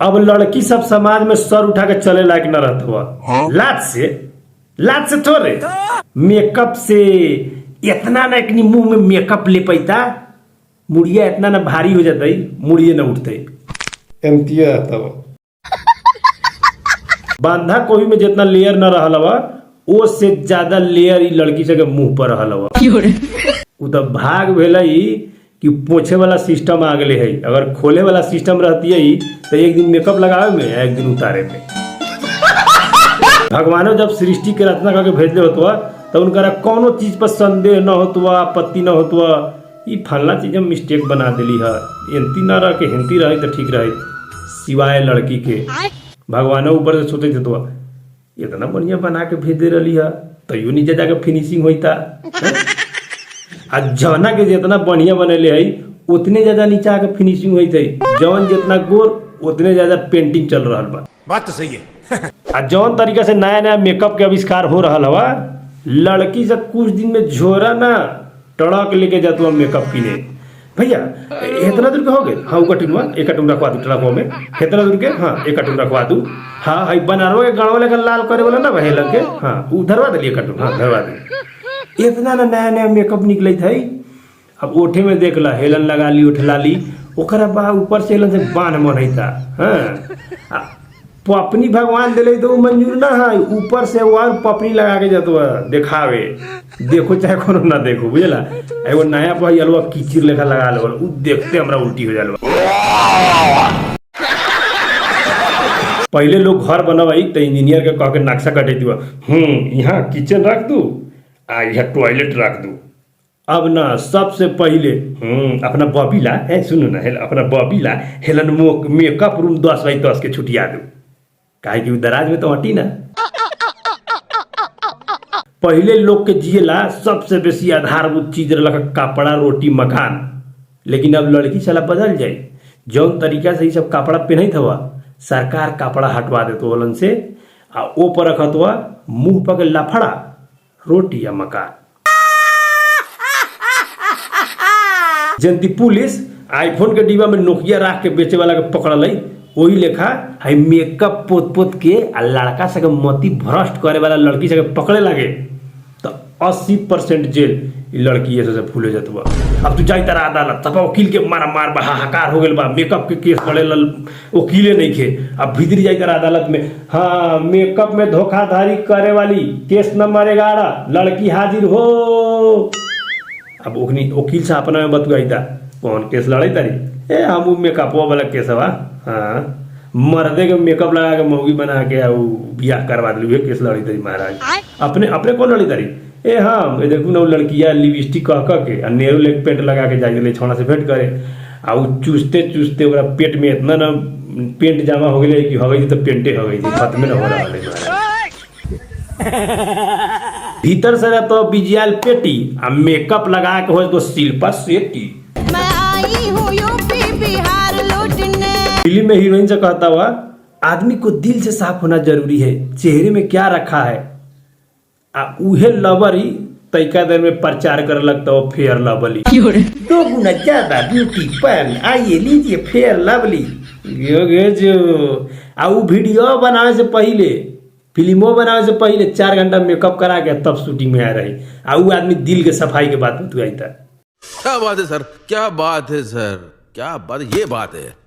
अब लड़की सब समाज में सर उठा के चले लायक न रहत हुआ। लाज से थोड़े मेकअप से इतना ना कि मुंह में मेकअप ले पैता मुड़िया इतना ना भारी हो जाता मुड़िए न उठते एमतिया बांधा कोई में जितना लेयर न रहल हवा ओ से ज्यादा लेयर लड़की से मुंह पर रहल हवा। उ तो भाग भेल कि पोछे वाला सिस्टम आ गए है। अगर खोले वाला सिस्टम रहती है तो एक दिन मेकअप लगावे में एक दिन उतारे में। भगवान जब सृष्टि के रचना करके भेजले होतवा तो उनका कोनो चीज पर संदेह न होतवा आपत्ति न होतवा ये फलना चीज हम मिस्टेक बना दिली है एंती ना रह के हिंती रहे तो ठीक रहे सिवाय लड़की के भगवान ऊपर से सोचे थे तो इतना बढ़िया बना के भेज दे रही है तैयो नीचे जाके फिनिशिंग होता आज जवना के जितना बढ़िया बनेले है उतने ज्यादा नीचे आके फिनिशिंग हुई थी जवन जितना गोर उतने ज्यादा पेंटिंग चल रहा बा। बात तो सही है। आज जवन तरीका से नया नया मेकअप के आविष्कार हो रहा हवा लड़की से कुछ दिन में झोरा ना टड़क लेके जातु मेकअप किने भैया इतना दूर के हो गए। हाँ कटुनवा एक कटुन रखवा दू ट्रक में इतना दूर के हाँ एक कटुन रखवा दू। हाँ हाई बनारवा के गणवा लेकर लाल करे वाला ना वही लग के हाँ वो धरवा दिलिए कटुन हाँ धरवा दी। इतना ना नया नया मेकअप निकले थे। अब ओठे में देख ला हेलन लगा ली उठला ली ओकरा बा ऊपर से हेलन से बांध मन था। हाँ पपनी भगवान दिले तो मंजूर ना है ऊपर से और पपनी लगा के जातो दिखावे देखो चाहे कोनो ना देखो बुझला एगो नया भाई अलवा कीचिर लेखा लगा लो उ देखते हमरा उल्टी हो जाला। पहले लोग घर बनवाई तो इंजीनियर के कह के नक्शा कटे दिया यहाँ किचन रख दू आ यहाँ टॉयलेट रख दू। अब ना सबसे पहले अपना बबीला है सुनो ना अपना बबीला हेलन मेकअप रूम 10x10 के छुटिया दू काहे कि दराज में तो हटी ना। पहले लोग के जिएला सबसे बेसी आधारभूत चीज रख कपड़ा रोटी मकान लेकिन अब लड़की साला बदल जाए जौन तरीका से ही सब कपड़ा पहनत हवा सरकार कपड़ा हटवा देते वलन से आ ओ पर रखत हुआ मुंह पर लफड़ा रोटी या मकान। जनती पुलिस आईफोन के डिब्बा में नोकिया रख के बेचे वाला के पकड़ ली वही लेखा है मेकअप पोत पोत के आ लड़का से मती भ्रष्ट करे वाला लड़की से पकड़े लगे तो 80% जेल लड़की ऐसे फूले जाता। अब तू जाई तारा अदालत तब वकील के मारा मार बा हाहाकार हो गए बा मेकअप के केस लड़े वकीले नहीं खे। अब भीतरी जाई तारा अदालत में हाँ मेकअप में धोखाधड़ी करे वाली केस नंबर 11 लड़की हाजिर हो। अब वकील से अपना में बतुआई था कौन केस लड़ाई तारी हम मेकअप वाला केस हवा हाँ मर्दे के मेकअप लगा के मौगी बना के बियाह करवा दिलू केस लड़ी तारी महाराज अपने अपने कौन लड़ी तारी हाँ देखू ना लड़किया लिपस्टिक कह के नेहरू लेग पेंट लगा के जाए छोड़ा से भेंट करे आ चूसते चूसते पेट में इतना ना पेंट जमा हो गए कि हो गई तो पेंटे हो गई खत्म न हो रहा भीतर से तो बिजियाल पेटी आ मेकअप लगा के हो तो शिल्पा शेट्टी। फिल्म में हीरोइन से कहता हुआ आदमी को दिल से साफ होना जरूरी है चेहरे में क्या रखा है आ उहे लवरी तैका देर में प्रचार कर लगता हो फेयर लवली 2 गुना ज्यादा ब्यूटी पैन आइए लीजिए फेयर लवली जो आ वीडियो बनाने से पहले फिल्मों बनाने से पहले 4 घंटा मेकअप करा के तब शूटिंग में आ रही आ वो आदमी दिल के सफाई के बात में तू आई था। क्या बात है सर क्या बात है सर क्या बात ये बात है।